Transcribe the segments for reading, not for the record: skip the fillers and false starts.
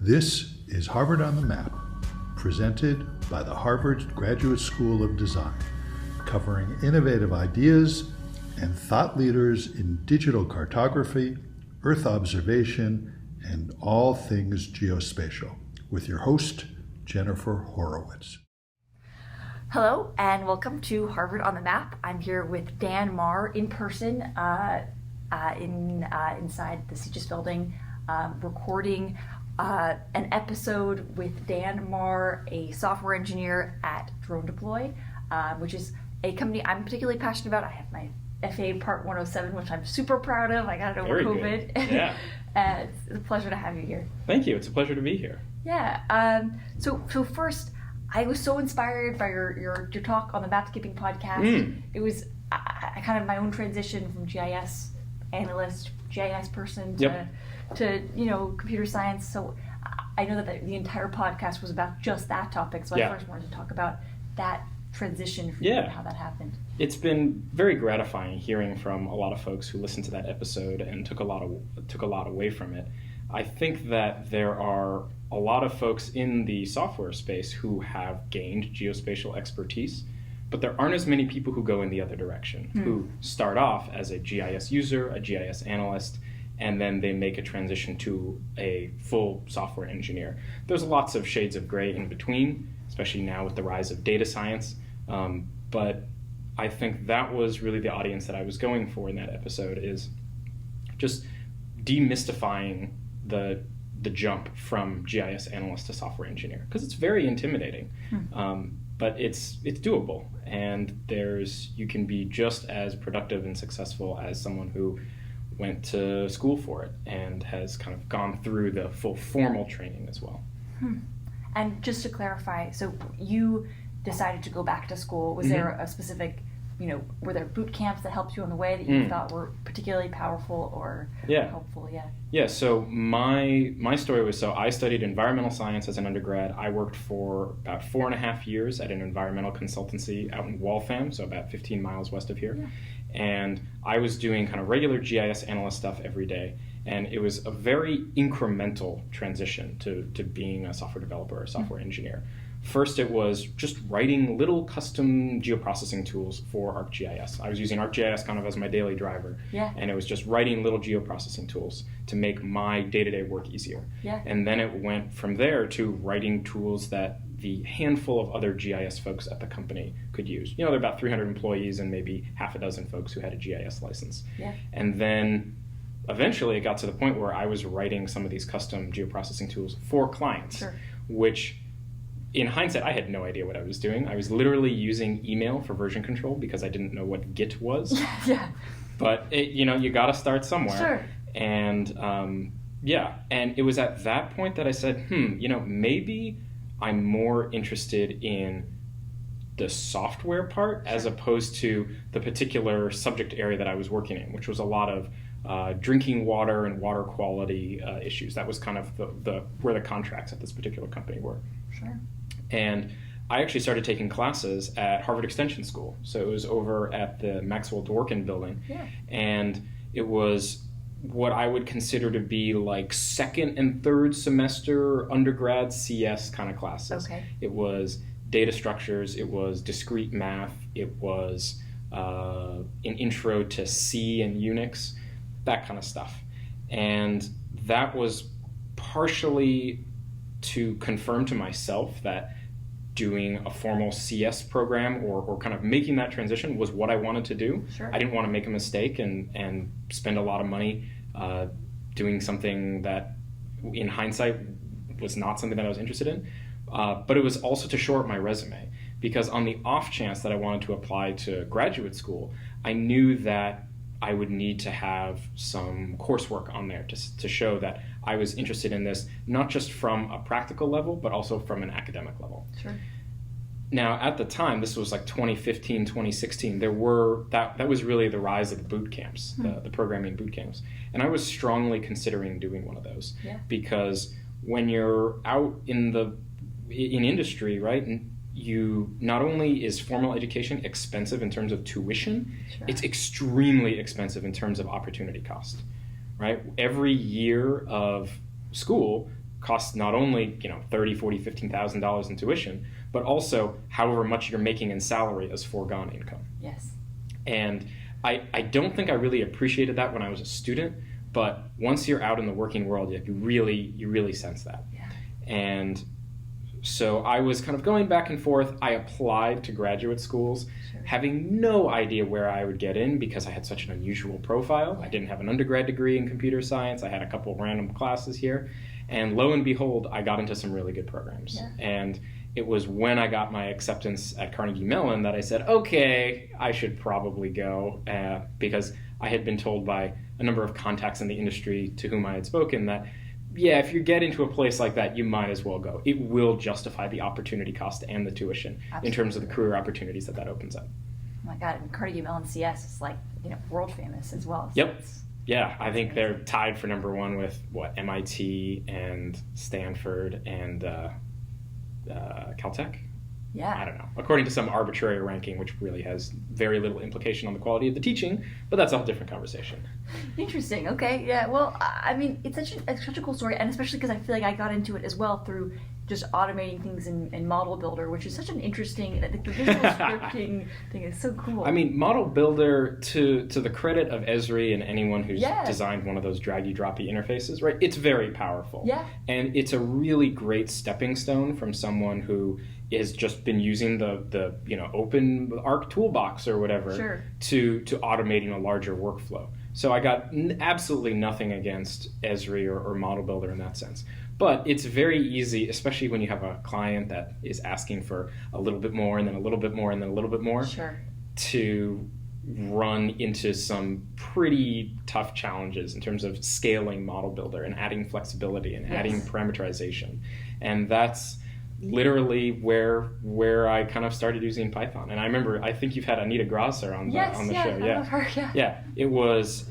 This is Harvard on the Map, presented by the Harvard Graduate School of Design, covering innovative ideas and thought leaders in digital cartography, Earth observation, and all things geospatial, with your host, Jennifer Horowitz. Hello, and welcome to Harvard on the Map. I'm here with Dan Mahr in person inside the CGIS building, recording an episode with Dan Mahr, a software engineer at DroneDeploy, which is a company I'm particularly passionate about. I have my FA Part 107, which I'm super proud of. I got it over COVID. Yeah. It's a pleasure to have you here. Thank you. It's a pleasure to be here. Yeah. So first, I was so inspired by your talk on the Mapskipping Podcast. It was I kind of my own transition from GIS analyst, GIS person to computer science. So I know that the entire podcast was about just that topic. So I first wanted to talk about that transition for you and how that happened. It's been very gratifying hearing from a lot of folks who listened to that episode and took a lot away from it. I think that there are a lot of folks in the software space who have gained geospatial expertise, but there aren't as many people who go in the other direction, who start off as a GIS user, a GIS analyst, and then they make a transition to a full software engineer. There's lots of shades of gray in between, especially now with the rise of data science, but I think that was really the audience that I was going for in that episode, is just demystifying the jump from GIS analyst to software engineer, because it's very intimidating, but it's doable, and you can be just as productive and successful as someone who went to school for it and has kind of gone through the full formal training as well. And just to clarify, so you decided to go back to school. Was there a specific, were there boot camps that helped you on the way that you thought were particularly powerful or helpful? Yeah, so my story was, so I studied environmental science as an undergrad. I worked for about 4.5 years at an environmental consultancy out in Waltham, so about 15 miles west of here. Yeah. And I was doing kind of regular GIS analyst stuff every day. And it was a very incremental transition to being a software developer or a software engineer. First, it was just writing little custom geoprocessing tools for ArcGIS. I was using ArcGIS kind of as my daily driver. Yeah. And it was just writing little geoprocessing tools to make my day-to-day work easier. Yeah. And then it went from there to writing tools that the handful of other GIS folks at the company could use. There are about 300 employees and maybe half a dozen folks who had a GIS license. Yeah. And then eventually it got to the point where I was writing some of these custom geoprocessing tools for clients, which in hindsight, I had no idea what I was doing. I was literally using email for version control because I didn't know what Git was. Yeah. But you got to start somewhere. Sure. And and it was at that point that I said, maybe I'm more interested in the software part as opposed to the particular subject area that I was working in, which was a lot of drinking water and water quality issues. That was kind of where the contracts at this particular company were. Sure. And I actually started taking classes at Harvard Extension School. So it was over at the Maxwell Dworkin building. Yeah. And it was what I would consider to be like second and third semester undergrad CS kind of classes. Okay. It was data structures, it was discrete math, it was an intro to C and Unix, that kind of stuff. And that was partially to confirm to myself that doing a formal CS program or kind of making that transition was what I wanted to do. Sure. I didn't want to make a mistake and spend a lot of money doing something that in hindsight was not something that I was interested in. But it was also to shore up my resume, because on the off chance that I wanted to apply to graduate school, I knew that I would need to have some coursework on there to show that I was interested in this, not just from a practical level, but also from an academic level. Sure. Now, at the time, this was like 2015, 2016, that was really the rise of the boot camps, the programming boot camps. And I was strongly considering doing one of those, because when you're out in industry, right, you not only is formal education expensive in terms of tuition, it's extremely expensive in terms of opportunity cost, right? Every year of school costs not only, $30,000, $40,000, $15,000 in tuition, but also however much you're making in salary as foregone income. Yes. And I don't think I really appreciated that when I was a student, but once you're out in the working world, you really sense that. Yeah. And so I was kind of going back and forth. I applied to graduate schools, having no idea where I would get in because I had such an unusual profile. I didn't have an undergrad degree in computer science. I had a couple of random classes here. And lo and behold, I got into some really good programs. Yeah. And it was when I got my acceptance at Carnegie Mellon that I said, okay, I should probably go, because I had been told by a number of contacts in the industry to whom I had spoken that, yeah, if you get into a place like that, you might as well go. It will justify the opportunity cost and the tuition. Absolutely. In terms of the career opportunities that opens up. Oh my God, and Carnegie Mellon CS is like, world famous as well. So yep. Yeah, I think they're tied for number one with MIT and Stanford and Caltech. Yeah. I don't know. According to some arbitrary ranking, which really has very little implication on the quality of the teaching, but that's a whole different conversation. Interesting. Okay. Yeah. Well, I mean, it's such a cool story, and especially because I feel like I got into it as well through just automating things in Model Builder, which is such an interesting. The visual scripting thing is so cool. I mean, Model Builder, to the credit of Esri and anyone who's designed one of those draggy-droppy interfaces, right? It's very powerful. Yeah. And it's a really great stepping stone from someone who has just been using the open Arc toolbox or whatever to automating a larger workflow. So I got absolutely nothing against Esri or Model Builder in that sense. But it's very easy, especially when you have a client that is asking for a little bit more and then a little bit more and then a little bit more, to run into some pretty tough challenges in terms of scaling Model Builder and adding flexibility and adding parameterization. And that's literally where I kind of started using Python. And I remember, I think you've had Anita Grasser on the show. I love her, yeah. It was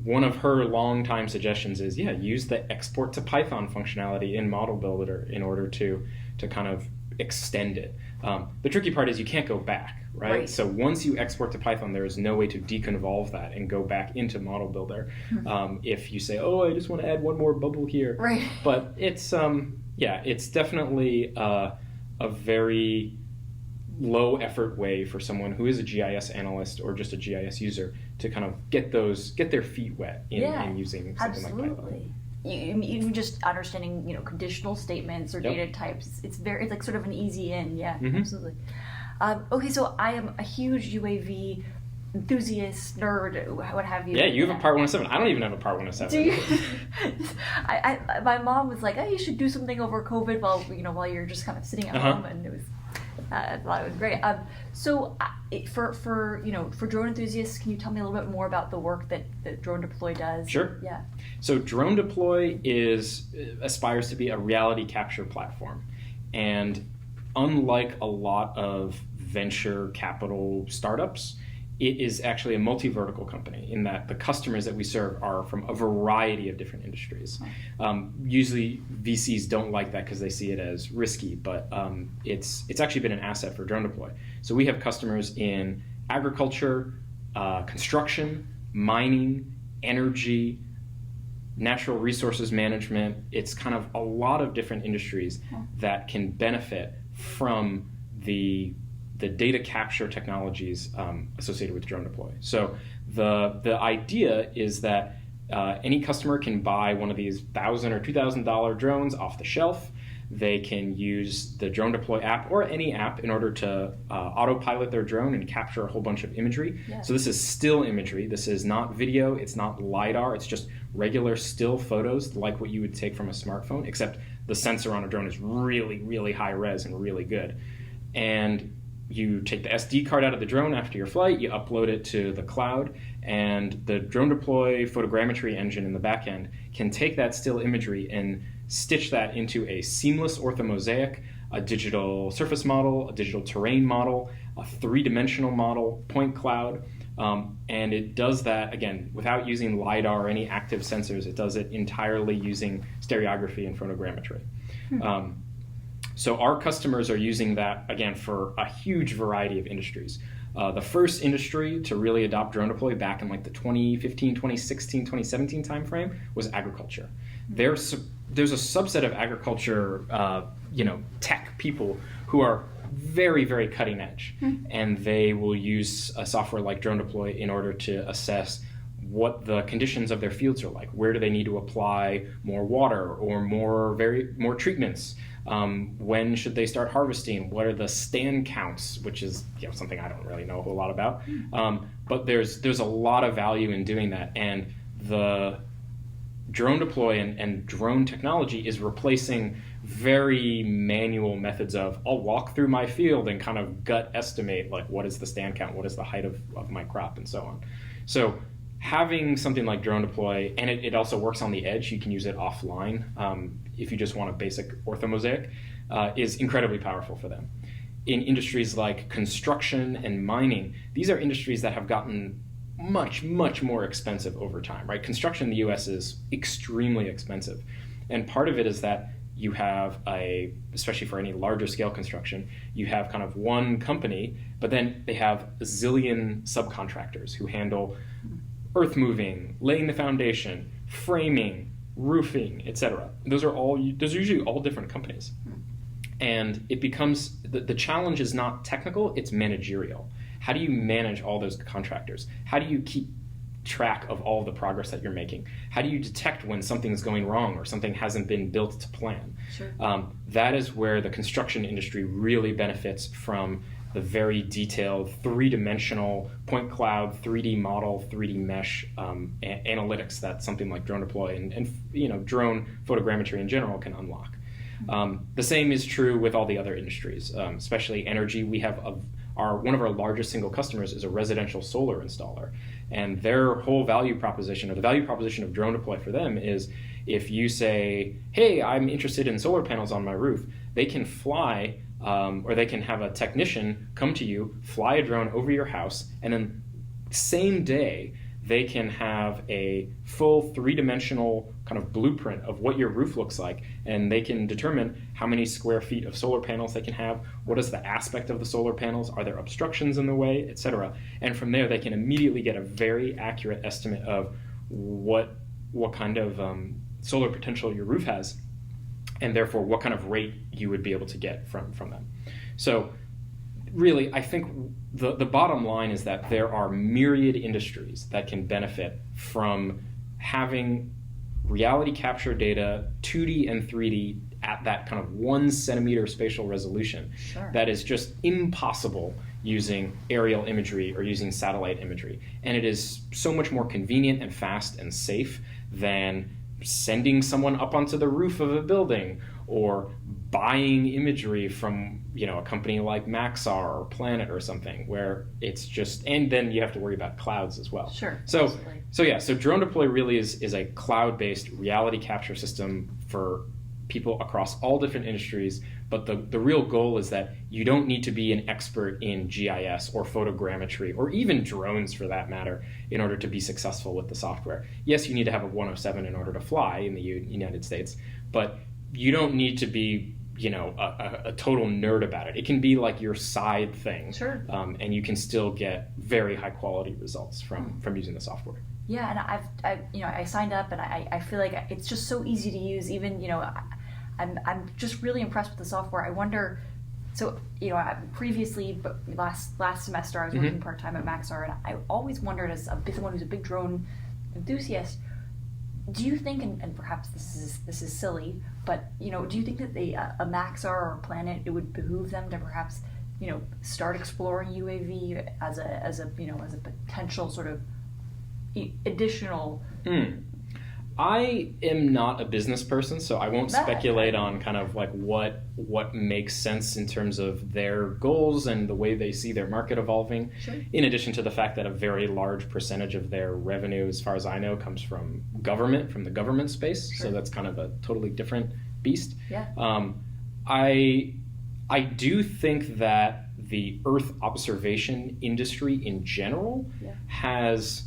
one of her long-time suggestions is, use the export to Python functionality in Model Builder in order to kind of extend it. The tricky part is you can't go back, right? So once you export to Python, there is no way to deconvolve that and go back into Model Builder. If you say, I just want to add one more bubble here. Right. But it's it's definitely a very low effort way for someone who is a GIS analyst or just a GIS user to kind of get their feet wet in using something like Python. Even just understanding, conditional statements or data types, it's like sort of an easy in. Yeah, absolutely. Okay, so I am a huge UAV enthusiast, nerd, what have you. Yeah, you have a Part 107. I don't even have a Part 107. Do you? My mom was like, you should do something over COVID while you're just kind of sitting at home, and it was. I thought it was great. So for drone enthusiasts, can you tell me a little bit more about the work that DroneDeploy does? Sure. Yeah. So DroneDeploy aspires to be a reality capture platform, and unlike a lot of venture capital startups, it is actually a multi-vertical company in that the customers that we serve are from a variety of different industries. Usually VCs don't like that because they see it as risky, but it's actually been an asset for DroneDeploy. So we have customers in agriculture, construction, mining, energy, natural resources management. It's kind of a lot of different industries that can benefit from the data capture technologies associated with DroneDeploy. So the idea is that any customer can buy one of these $1,000 or $2,000 drones off the shelf. They can use the DroneDeploy app or any app in order to autopilot their drone and capture a whole bunch of imagery. Yeah. So this is still imagery. This is not video. It's not LiDAR. It's just regular still photos like what you would take from a smartphone, except the sensor on a drone is really, really high res and really good. And you take the SD card out of the drone after your flight, you upload it to the cloud, and the DroneDeploy photogrammetry engine in the back end can take that still imagery and stitch that into a seamless orthomosaic, a digital surface model, a digital terrain model, a three-dimensional model, point cloud, and it does that, again, without using LiDAR or any active sensors. It does it entirely using stereography and photogrammetry. So our customers are using that, again, for a huge variety of industries. The first industry to really adopt DroneDeploy back in like the 2015, 2016, 2017 timeframe was agriculture. there's a subset of agriculture, tech people who are very, very cutting edge, and they will use a software like DroneDeploy in order to assess what the conditions of their fields are like. Where do they need to apply more water or more treatments? When should they start harvesting? What are the stand counts, which is something I don't really know a whole lot about. But there's a lot of value in doing that, and the DroneDeploy and drone technology is replacing very manual methods of I'll walk through my field and kind of gut estimate like what is the stand count, what is the height of my crop, and so on. So having something like DroneDeploy, and it also works on the edge, you can use it offline if you just want a basic orthomosaic, is incredibly powerful for them. In industries like construction and mining, these are industries that have gotten much, much more expensive over time, right? Construction in the US is extremely expensive. And part of it is that you have especially for any larger scale construction, you have kind of one company, but then they have a zillion subcontractors who handle earth moving, laying the foundation, framing, roofing, etc. Those are usually all different companies. And it becomes, the challenge is not technical, it's managerial. How do you manage all those contractors? How do you keep track of all the progress that you're making? How do you detect when something's going wrong or something hasn't been built to plan? Sure. That is where the construction industry really benefits from the very detailed three-dimensional point cloud, 3D model, 3D mesh analytics that something like DroneDeploy and drone photogrammetry in general can unlock. The same is true with all the other industries, especially energy. We have one of our largest single customers is a residential solar installer, and their whole value proposition, or the value proposition of DroneDeploy for them, is if you say, hey, I'm interested in solar panels on my roof, they can fly or they can have a technician come to you, fly a drone over your house, and then same day they can have a full three-dimensional kind of blueprint of what your roof looks like, and they can determine how many square feet of solar panels they can have, what is the aspect of the solar panels, are there obstructions in the way, etc. And from there they can immediately get a very accurate estimate of what kind of solar potential your roof has, and therefore what kind of rate you would be able to get from them. So really, I think the bottom line is that there are myriad industries that can benefit from having reality capture data, 2D and 3D, at that kind of 1 centimeter spatial resolution. Sure. That is just impossible using aerial imagery or using satellite imagery. And it is so much more convenient and fast and safe than sending someone up onto the roof of a building or buying imagery from a company like Maxar or Planet or something, where it's just, and then you have to worry about clouds as well. Sure. So absolutely. So DroneDeploy really is a cloud-based reality capture system for people across all different industries, but the real goal is that you don't need to be an expert in GIS or photogrammetry or even drones for that matter in order to be successful with the software. Yes, you need to have a 107 in order to fly in the United States, but you don't need to be a total nerd about it. It can be like your side thing. Sure. And you can still get very high quality results from using the software. Yeah, and I signed up, and I feel like it's just so easy to use. Even I'm just really impressed with the software. I wonder, so previously, but last semester I was working part time at Maxar, and I always wondered, as someone who's a big drone enthusiast, do you think, and perhaps this is silly, but do you think that a Maxar or a Planet, it would behoove them to perhaps start exploring UAV as a potential sort of additional? I am not a business person, so I won't speculate on kind of like what makes sense in terms of their goals and the way they see their market evolving. Sure. In addition to the fact that a very large percentage of their revenue, as far as I know, comes from the government space. Sure. So that's kind of a totally different beast. Yeah. I do think that the Earth observation industry in general has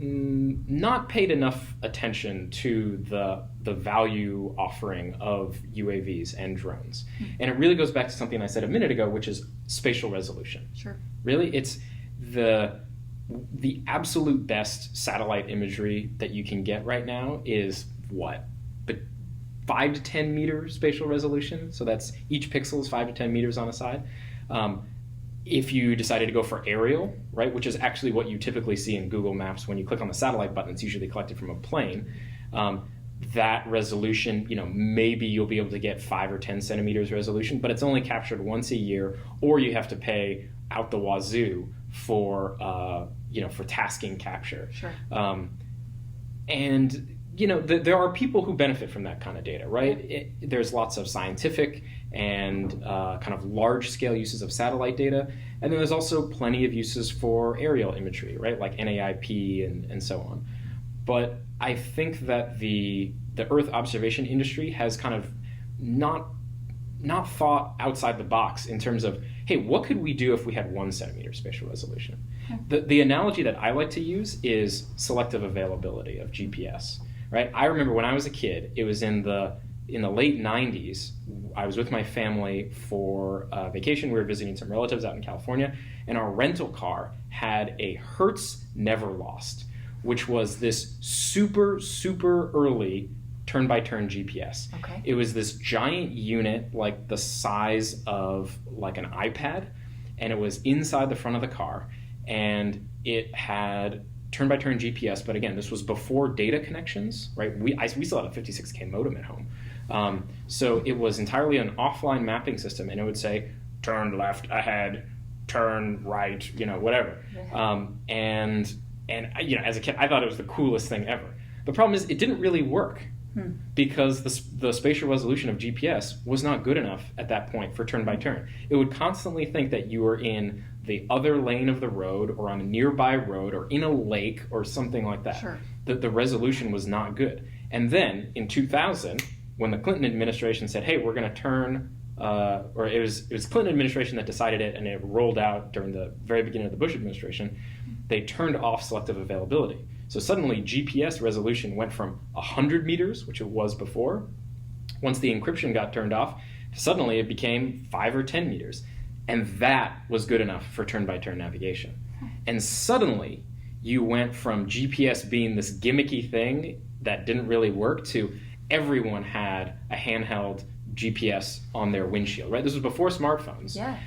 not paid enough attention to the value offering of UAVs and drones. And it really goes back to something I said a minute ago, which is spatial resolution. Sure. Really, it's the absolute best satellite imagery that you can get right now is what? But 5 to 10 meter spatial resolution. So that's each pixel is 5 to 10 meters on a side. If you decided to go for aerial, right, which is actually what you typically see in Google Maps when you click on the satellite button, it's usually collected from a plane. That resolution, maybe you'll be able to get 5 or 10 centimeters resolution, but it's only captured once a year, or you have to pay out the wazoo for tasking capture. Sure. There are people who benefit from that kind of data, right? There's lots of scientific and kind of large-scale uses of satellite data, and then there's also plenty of uses for aerial imagery, right, like NAIP and so on. But I think that the Earth observation industry has kind of not thought outside the box in terms of, hey, what could we do if we had 1 centimeter spatial resolution? The analogy that I like to use is selective availability of GPS, right? I remember when I was a kid, it was in the late 90s, I was with my family for a vacation. We were visiting some relatives out in California, and our rental car had a Hertz Never Lost, which was this super, super early turn-by-turn GPS. Okay. It was this giant unit, like the size of like an iPad, and it was inside the front of the car, and it had turn-by-turn GPS, but again, this was before data connections, right? We still had a 56K modem at home. So it was entirely an offline mapping system, and it would say, turn left ahead, turn right, whatever. Yeah. And as a kid, I thought it was the coolest thing ever. The problem is it didn't really work because the spatial resolution of GPS was not good enough at that point for turn-by-turn. It would constantly think that you were in the other lane of the road or on a nearby road or in a lake or something like that. Sure. The resolution was not good. And then in 2000, when the Clinton administration said, hey, we're going to turn, or it was Clinton administration that decided it, and it rolled out during the very beginning of the Bush administration, they turned off selective availability. So suddenly GPS resolution went from 100 meters, which it was before. Once the encryption got turned off, suddenly it became 5 or 10 meters. And that was good enough for turn-by-turn navigation. And suddenly you went from GPS being this gimmicky thing that didn't really work to everyone had a handheld GPS on their windshield, right? This was before smartphones. Yeah.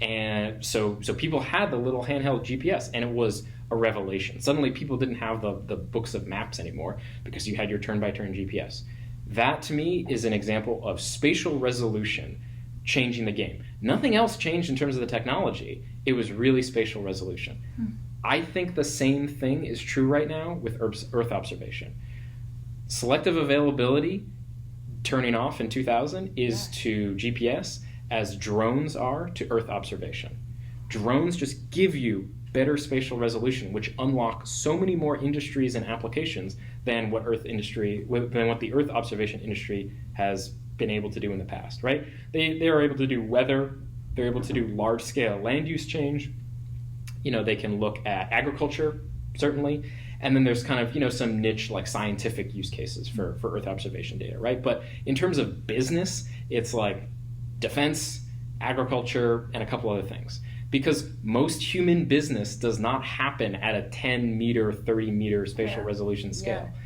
And so people had the little handheld GPS, and it was a revelation. Suddenly people didn't have the books of maps anymore because you had your turn-by-turn GPS. That, to me, is an example of spatial resolution changing the game. Nothing else changed in terms of the technology. It was really spatial resolution. I think the same thing is true right now with Earth observation. Selective availability, turning off in 2000, is to GPS as drones are to Earth observation. Drones just give you better spatial resolution, which unlock so many more industries and applications than what the Earth observation industry has been able to do in the past, right? They are able to do weather, they're able to do large-scale land use change, they can look at agriculture, certainly, and then there's kind of, some niche like scientific use cases for Earth observation data, right? But in terms of business, it's like defense, agriculture, and a couple other things. Because most human business does not happen at a 10 meter, 30 meter spatial resolution scale. Yeah.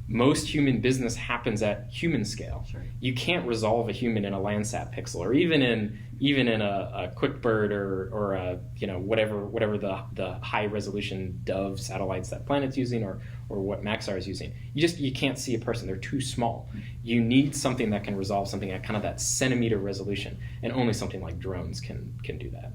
Most human business happens at human scale. Sure. You can't resolve a human in a Landsat pixel, or even in a QuickBird or a whatever the high resolution Dove satellites that Planet's using or what Maxar is using. You can't see a person. They're too small. You need something that can resolve something at kind of that centimeter resolution, and only something like drones can do that.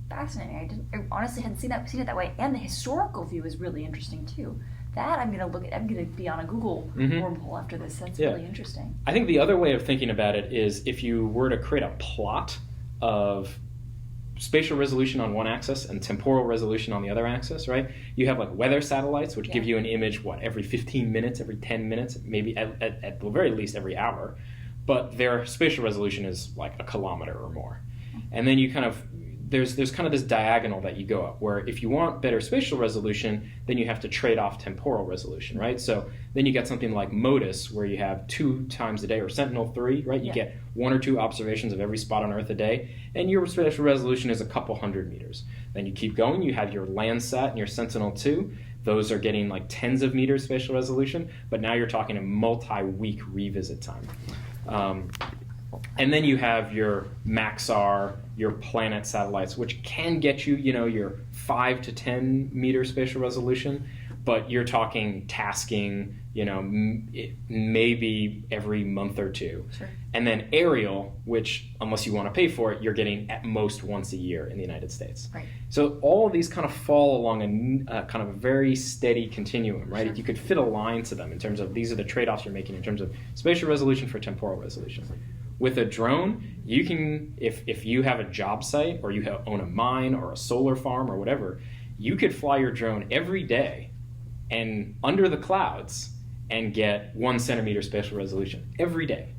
Fascinating. I honestly hadn't seen it that way, and the historical view is really interesting too. That I'm gonna be on a Google wormhole after this. That's really interesting. I think the other way of thinking about it is if you were to create a plot of spatial resolution on one axis and temporal resolution on the other axis, right? You have like weather satellites, which give you an image, every 15 minutes, every 10 minutes, maybe at the very least every hour, but their spatial resolution is like a kilometer or more. And then you there's kind of this diagonal that you go up, where if you want better spatial resolution, then you have to trade off temporal resolution, right? So then you get something like MODIS, where you have 2 times a day, or Sentinel-3, right? You get 1 or 2 observations of every spot on Earth a day, and your spatial resolution is a couple hundred meters. Then you keep going, you have your Landsat and your Sentinel-2. those are getting like tens of meters spatial resolution, but now you're talking a multi-week revisit time. And then you have your Maxar, your Planet satellites, which can get you, your 5 to 10 meter spatial resolution, but you're talking tasking, maybe every month or two. Sure. And then aerial, which, unless you want to pay for it, you're getting at most once a year in the United States. Right. So all of these kind of fall along a kind of a very steady continuum, right? Sure. You could fit a line to them in terms of these are the trade-offs you're making in terms of spatial resolution for temporal resolution. With a drone, you can, if you have a job site or you own a mine or a solar farm or whatever, you could fly your drone every day and under the clouds and get 1 centimeter spatial resolution every day.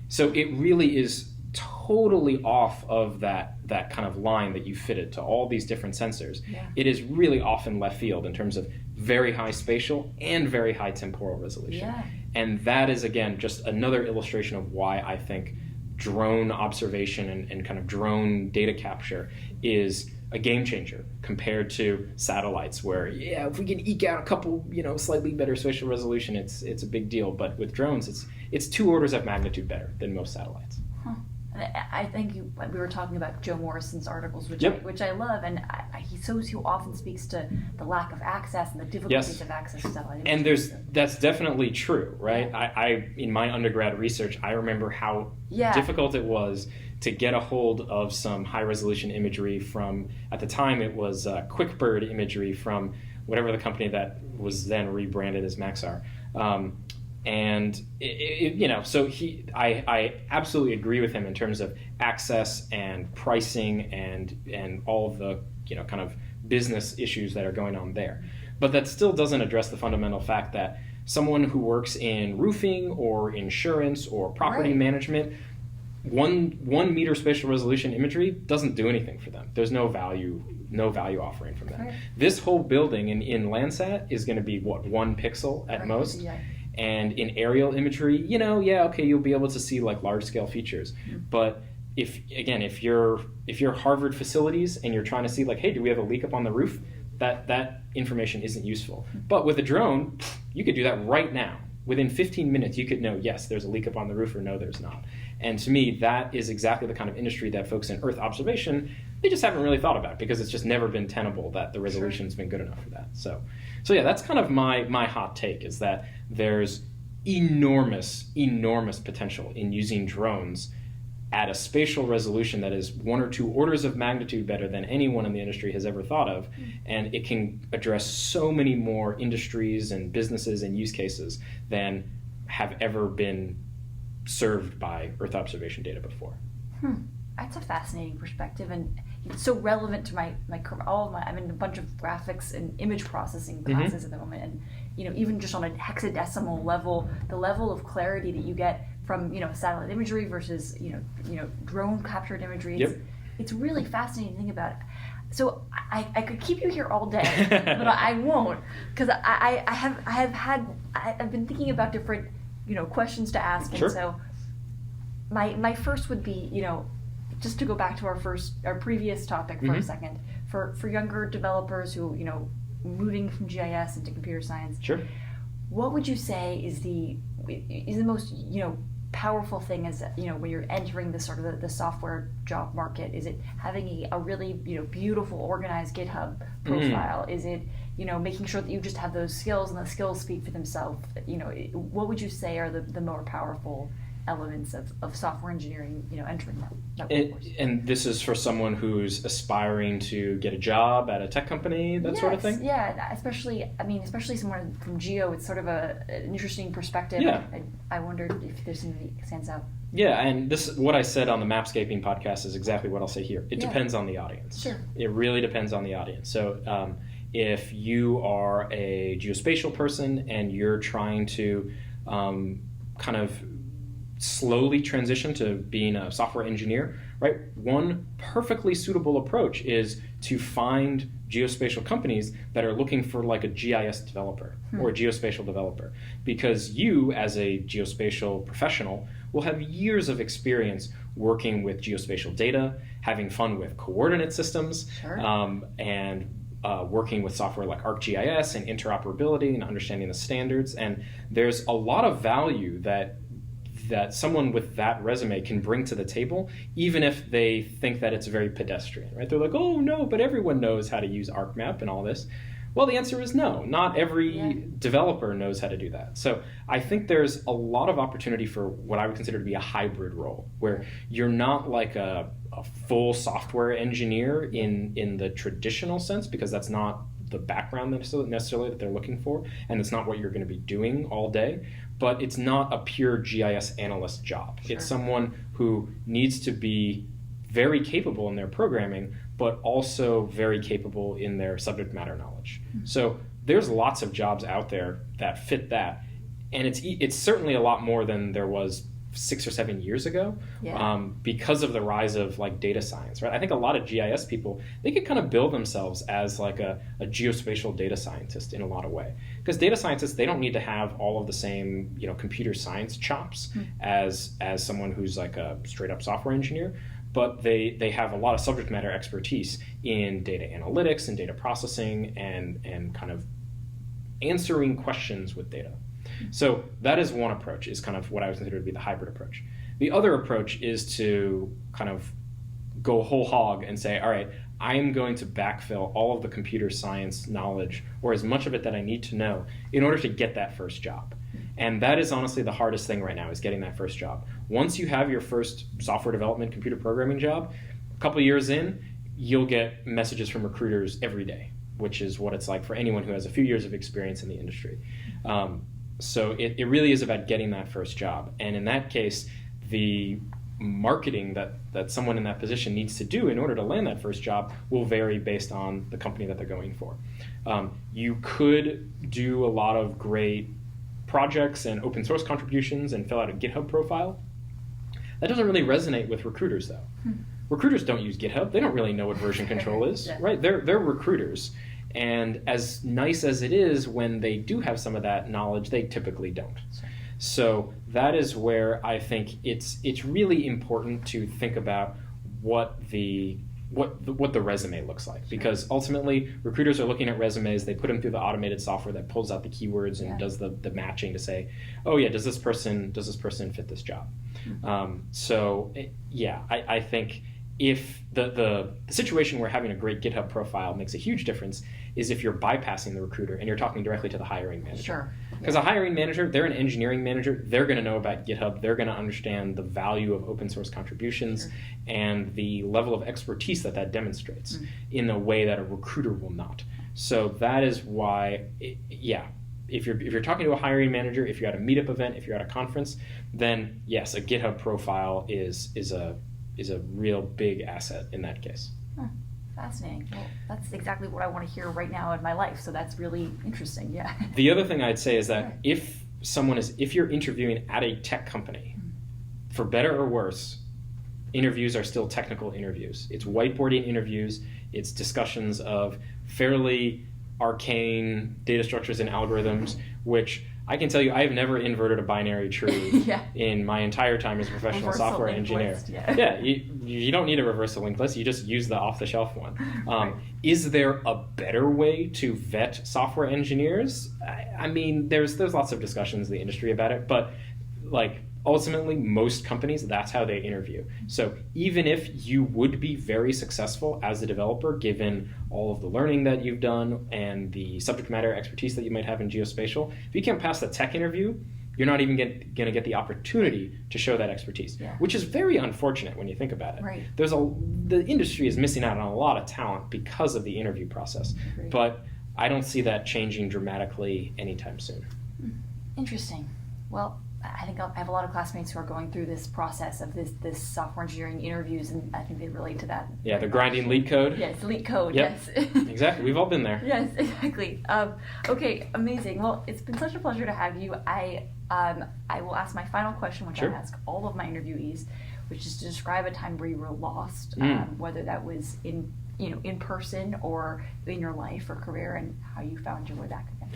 So it really is totally off of that kind of line that you fitted to all these different sensors. Yeah. It is really off in left field in terms of very high spatial and very high temporal resolution. Yeah. And that is, again, just another illustration of why I think drone observation and kind of drone data capture is a game changer compared to satellites where, if we can eke out a couple, slightly better spatial resolution, it's a big deal. But with drones, it's 2 orders of magnitude better than most satellites. Huh. And I think we were talking about Joe Morrison's articles, which I love, and he so often speaks to the lack of access and the difficulties of access to satellite imagery. And that's definitely true, right? Yeah. I in my undergrad research, I remember how difficult it was to get a hold of some high-resolution imagery from, at the time it was QuickBird imagery from whatever the company that was then rebranded as Maxar. And so I absolutely agree with him in terms of access and pricing and all of the kind of business issues that are going on there. But that still doesn't address the fundamental fact that someone who works in roofing or insurance or property management, one meter spatial resolution imagery doesn't do anything for them. There's no value offering from them. Right. This whole building in Landsat is going to be 1 pixel at most. Yeah. And in aerial imagery, you'll be able to see like large scale features. Mm-hmm. But if you're Harvard facilities and you're trying to see like, hey, do we have a leak up on the roof? That information isn't useful. But with a drone, you could do that right now. Within 15 minutes, you could know, yes, there's a leak up on the roof, or no, there's not. And to me, that is exactly the kind of industry that folks in Earth observation, they just haven't really thought about, because it's just never been tenable that the resolution's been good enough for that. So yeah, that's kind of my hot take, is that there's enormous potential in using drones at a spatial resolution that is 1 or 2 orders of magnitude better than anyone in the industry has ever thought of, and it can address so many more industries and businesses and use cases than have ever been served by Earth observation data before. That's a fascinating perspective, and it's so relevant to I'm in a bunch of graphics and image processing classes at the moment, and even just on a hexadecimal level, the level of clarity that you get from satellite imagery versus drone captured imagery, it's really fascinating to think about. So I could keep you here all day, but I won't, because I've been thinking about different questions to ask. Sure. And so my first would be just to go back to our previous topic for a second, for younger developers who moving from GIS into computer science. Sure. What would you say is the most powerful thing is when you're entering the sort of the software job market? Is it having a really beautiful organized GitHub profile? Is it making sure that you just have those skills and the skills speak for themselves? What would you say are the more powerful elements of software engineering entering that workforce? And this is for someone who's aspiring to get a job at a tech company, that sort of thing? Yeah, especially someone from Geo, it's sort of an interesting perspective. Yeah. I wondered if there's something that stands out. Yeah, and what I said on the Mapskipping podcast is exactly what I'll say here. It depends on the audience. Sure. It really depends on the audience. So if you are a geospatial person and you're trying to kind of slowly transition to being a software engineer, right? One perfectly suitable approach is to find geospatial companies that are looking for like a GIS developer or a geospatial developer, because you as a geospatial professional will have years of experience working with geospatial data, having fun with coordinate systems, and working with software like ArcGIS and interoperability and understanding the standards. And there's a lot of value that someone with that resume can bring to the table, even if they think that it's very pedestrian, right? They're like, oh no, but everyone knows how to use ArcMap and all this. Well, the answer is no. Not every developer knows how to do that. So I think there's a lot of opportunity for what I would consider to be a hybrid role, where you're not like a full software engineer in the traditional sense, because that's not the background necessarily that they're looking for, and it's not what you're going to be doing all day. But it's not a pure GIS analyst job. Sure. It's someone who needs to be very capable in their programming, but also very capable in their subject matter knowledge. Mm-hmm. So there's lots of jobs out there that fit that, and it's certainly a lot more than there was 6 or 7 years ago, because of the rise of like data science, right? I think a lot of GIS people, they could kind of build themselves as like a geospatial data scientist in a lot of way, because data scientists, they don't need to have all of the same, computer science chops as someone who's like a straight up software engineer, but they have a lot of subject matter expertise in data analytics and data processing and kind of answering questions with data. So that is one approach, is kind of what I would consider to be the hybrid approach. The other approach is to kind of go whole hog and say, all right, I am going to backfill all of the computer science knowledge, or as much of it that I need to know, in order to get that first job. And that is honestly the hardest thing right now, is getting that first job. Once you have your first software development, computer programming job, a couple of years in, you'll get messages from recruiters every day, which is what it's like for anyone who has a few years of experience in the industry. So it really is about getting that first job. And in that case, the marketing that someone in that position needs to do in order to land that first job will vary based on the company that they're going for. You could do a lot of great projects and open source contributions and fill out a GitHub profile. That doesn't really resonate with recruiters, though. Recruiters don't use GitHub. They don't really know what version control is, right? They're recruiters. And as nice as it is, when they do have some of that knowledge, they typically don't. So that is where I think it's really important to think about what the resume looks like, because ultimately recruiters are looking at resumes. They put them through the automated software that pulls out the keywords and does the matching to say, oh yeah, does this person fit this job? I think if the situation where having a great GitHub profile makes a huge difference is if you're bypassing the recruiter and you're talking directly to the hiring manager. Sure. Because a hiring manager, they're an engineering manager, they're going to know about GitHub, they're going to understand the value of open source contributions and the level of expertise that demonstrates in a way that a recruiter will not. So that is why, if you're talking to a hiring manager, if you're at a meetup event, if you're at a conference, then yes, a GitHub profile is a real big asset in that case. Fascinating. Well, that's exactly what I want to hear right now in my life, so that's really interesting. Yeah. The other thing I'd say is that if you're interviewing at a tech company, for better or worse, interviews are still technical interviews. It's whiteboarding interviews. It's discussions of fairly arcane data structures and algorithms, which I can tell you, I have never inverted a binary tree in my entire time as a professional software engineer. You don't need a reversal linked list. You just use the off-the-shelf one. Is there a better way to vet software engineers? I mean, there's lots of discussions in the industry about it, but ultimately, most companies, that's how they interview. So even if you would be very successful as a developer, given all of the learning that you've done and the subject matter expertise that you might have in geospatial, if you can't pass the tech interview, you're not even going to get the opportunity to show that expertise, which is very unfortunate when you think about it. Right. The industry is missing out on a lot of talent because of the interview process, but I don't see that changing dramatically anytime soon. Interesting. Well, I think I have a lot of classmates who are going through this process of this software engineering interviews, and I think they relate to that. Yeah, the grinding leak code. Yes, leak code, yep. Yes. Exactly, we've all been there. Yes, exactly. Okay, amazing. Well, it's been such a pleasure to have you. I will ask my final question, which I ask all of my interviewees, which is to describe a time where you were lost, whether that was in person or in your life or career, and how you found your way back again.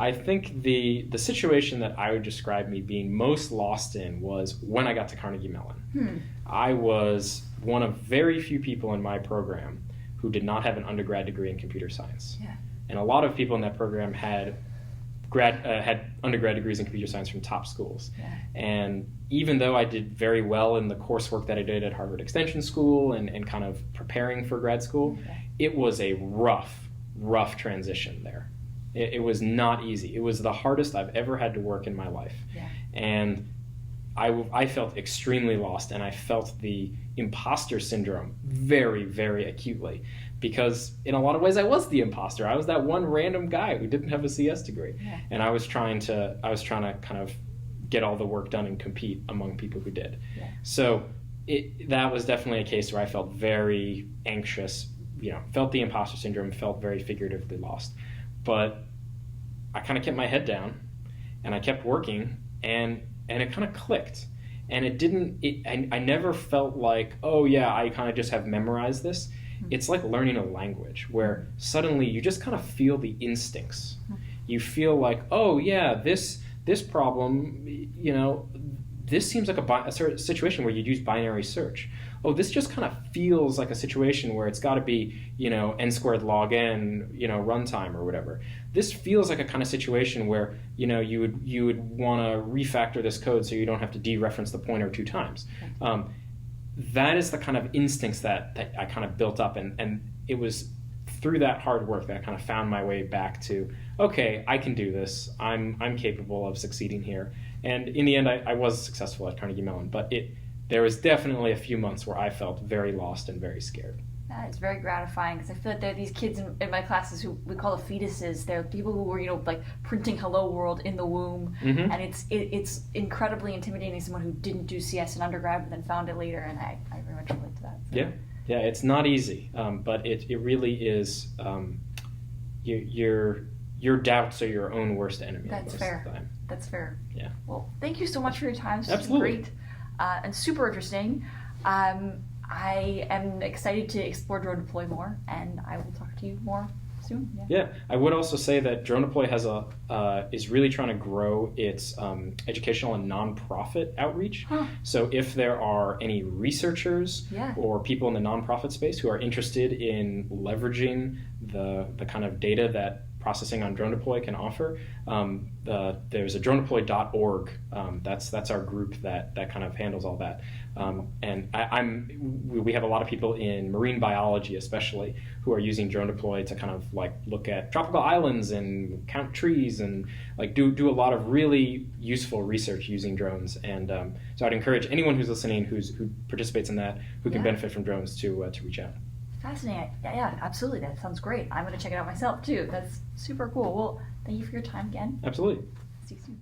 I think the situation that I would describe me being most lost in was when I got to Carnegie Mellon. I was one of very few people in my program who did not have an undergrad degree in computer science. Yeah. And a lot of people in that program had undergrad degrees in computer science from top schools. Yeah. And even though I did very well in the coursework that I did at Harvard Extension School and kind of preparing for grad school, it was a rough transition there. It was not easy. It was the hardest I've ever had to work in my life. Yeah. And I felt extremely lost, and I felt the imposter syndrome very, very acutely, because in a lot of ways I was the imposter. I was that one random guy who didn't have a CS degree, and I was trying to kind of get all the work done and compete among people who did. Yeah. So that was definitely a case where I felt very anxious, felt the imposter syndrome, felt very figuratively lost. But I kind of kept my head down, and I kept working, and it kind of clicked. And I never felt like, oh yeah, I kind of just have memorized this. Mm-hmm. It's like learning a language where suddenly you just kind of feel the instincts. Mm-hmm. You feel like, oh yeah, this problem, this seems like a situation where you'd use binary search. Oh, this just kind of feels like a situation where it's got to be, n squared log n, runtime or whatever. This feels like a kind of situation where, you would want to refactor this code so you don't have to dereference the pointer 2 times. That is the kind of instincts that I kind of built up, and it was through that hard work that I kind of found my way back to, okay, I can do this. I'm capable of succeeding here. And in the end, I was successful at Carnegie Mellon, but there was definitely a few months where I felt very lost and very scared. It's very gratifying, because I feel like there are these kids in my classes who we call the fetuses. They're people who were, like printing "Hello World" in the womb, mm-hmm. and it's incredibly intimidating. Someone who didn't do CS in undergrad but then found it later, and I very much relate to that. So. Yeah, it's not easy, but it really is. Your doubts are your own worst enemy. That's fair. Of the time. That's fair. Yeah. Well, thank you so much for your time. It's Absolutely. Great and super interesting. I am excited to explore DroneDeploy more, and I will talk to you more soon. Yeah, I would also say that DroneDeploy is really trying to grow its educational and nonprofit outreach. Huh. So if there are any researchers or people in the nonprofit space who are interested in leveraging the kind of data that processing on DroneDeploy can offer, there's a DroneDeploy.org. That's our group that kind of handles all that. And we have a lot of people in marine biology, especially, who are using DroneDeploy to kind of like look at tropical islands and count trees and like do a lot of really useful research using drones. And so I'd encourage anyone who's listening who participates in that, who can benefit from drones, to reach out. Fascinating. Yeah, absolutely. That sounds great. I'm going to check it out myself too. That's super cool. Well, thank you for your time again. Absolutely. See you soon.